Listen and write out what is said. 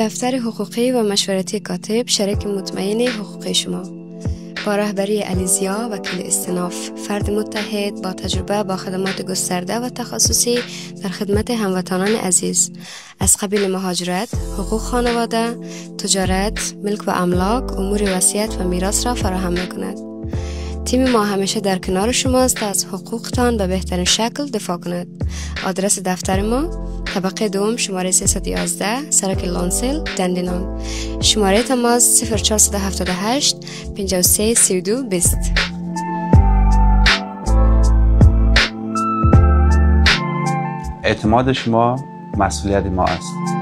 دفتر حقوقی و مشورتی کاتب، شریک مطمئن حقوقی شما. با رهبری علیزیا، وکیل استیناف، فرد متحد با تجربه با خدمات گسترده و تخصصی در خدمت هموطنان عزیز از قبیل مهاجرت، حقوق خانواده، تجارت، ملک و املاک، امور وصیت و میراث را فراهم می‌کند. تیم ما همیشه در کنار شماست تا از حقوقتان به بهترین شکل دفاع کند. آدرس دفتر ما: طبقه دوم، شماره 311، سرک لانسل، دندینان. شماره تماس 0478 53 32 20. اعتماد شما مسئولیت ما است.